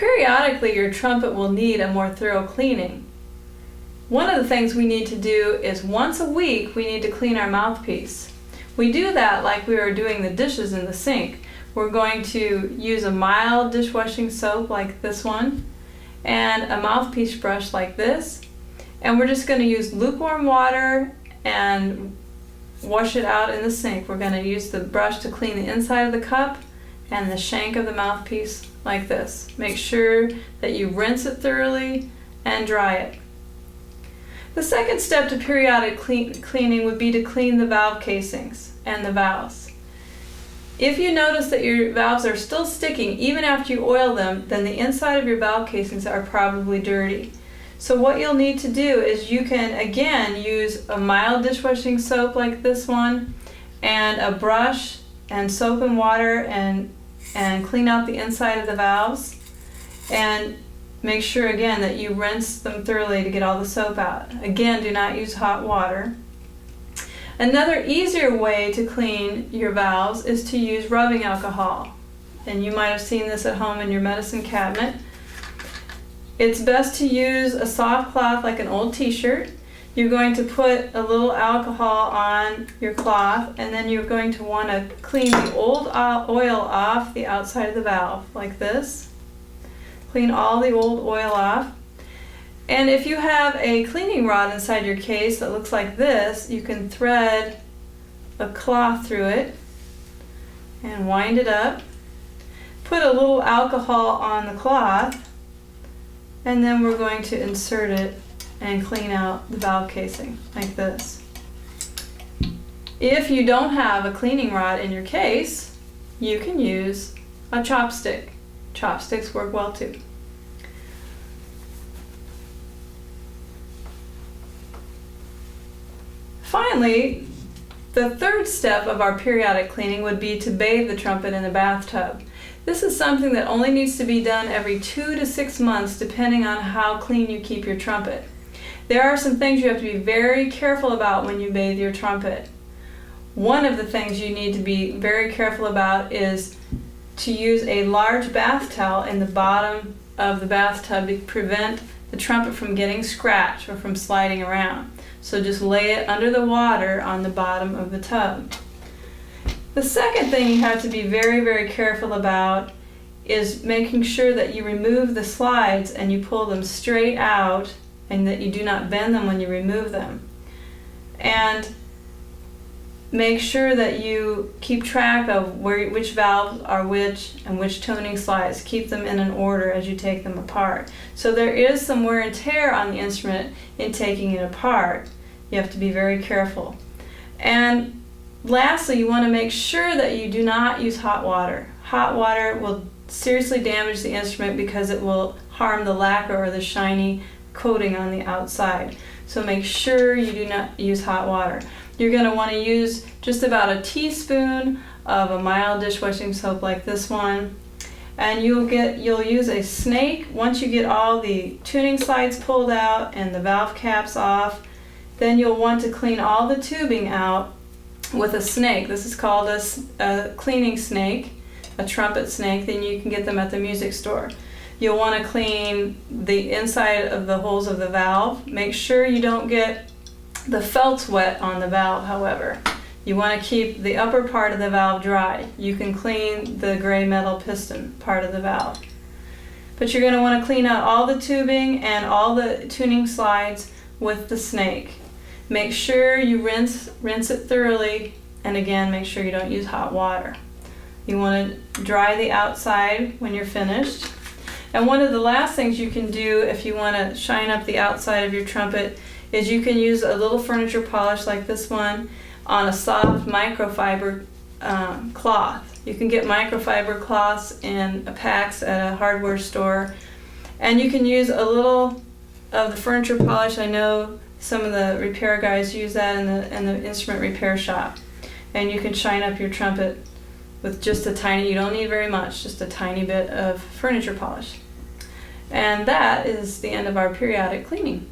periodically your trumpet will need a more thorough cleaning. One of the things we need to do is once a week we need to clean our mouthpiece. We do that like we are doing the dishes in the sink. We're going to use a mild dishwashing soap like this one and a mouthpiece brush like this, and we're just going to use lukewarm water and wash it out in the sink. We're going to use the brush to clean the inside of the cup and the shank of the mouthpiece like this. Make sure that you rinse it thoroughly and dry it. The second step to periodic cleaning would be to clean the valve casings and the valves. If you notice that your valves are still sticking even after you oil them, then the inside of your valve casings are probably dirty. So what you'll need to do is you can again use a mild dishwashing soap like this one and a brush and soap and water and clean out the inside of the valves, and make sure again that you rinse them thoroughly to get all the soap out. Again, do not use hot water. Another easier way to clean your valves is to use rubbing alcohol, and you might have seen this at home in your medicine cabinet. It's best to use a soft cloth like an old t-shirt. You're going to put a little alcohol on your cloth, and then you're going to want to clean the old oil off the outside of the valve like this. Clean all the old oil off. And if you have a cleaning rod inside your case that looks like this, you can thread a cloth through it and wind it up. Put a little alcohol on the cloth, and then we're going to insert it and clean out the valve casing like this. If you don't have a cleaning rod in your case, you can use a chopstick. Chopsticks work well too. Finally, the third step of our periodic cleaning would be to bathe the trumpet in the bathtub. This is something that only needs to be done every 2 to 6 months depending on how clean you keep your trumpet. There are some things you have to be very careful about when you bathe your trumpet. One of the things you need to be very careful about is to use a large bath towel in the bottom of the bathtub to prevent the trumpet from getting scratched or from sliding around. So just lay it under the water on the bottom of the tub. The second thing you have to be very, very careful about is making sure that you remove the slides and you pull them straight out and that you do not bend them when you remove them. And make sure that you keep track of which valves are which and which toning slides. Keep them in an order as you take them apart. So there is some wear and tear on the instrument in taking it apart. You have to be very careful. And lastly, you want to make sure that you do not use hot water. Hot water will seriously damage the instrument because it will harm the lacquer or the shiny coating on the outside. So make sure you do not use hot water. You're going to want to use just about a teaspoon of a mild dishwashing soap like this one, and you'll use a snake. Once you get all the tuning slides pulled out and the valve caps off, then you'll want to clean all the tubing out with a snake. This is called a cleaning snake, a trumpet snake. Then you can get them at the music store. You'll want to clean the inside of the holes of the valve. Make sure you don't get the felts wet on the valve, however. You want to keep the upper part of the valve dry. You can clean the gray metal piston part of the valve. But you're going to want to clean out all the tubing and all the tuning slides with the snake. Make sure you rinse it thoroughly, and again, make sure you don't use hot water. You want to dry the outside when you're finished. And one of the last things you can do if you want to shine up the outside of your trumpet is you can use a little furniture polish like this one on a soft microfiber cloth. You can get microfiber cloths in packs at a hardware store, and you can use a little of the furniture polish. I know some of the repair guys use that in the instrument repair shop, and you can shine up your trumpet with just a tiny, you don't need very much, just a tiny bit of furniture polish. And that is the end of our periodic cleaning.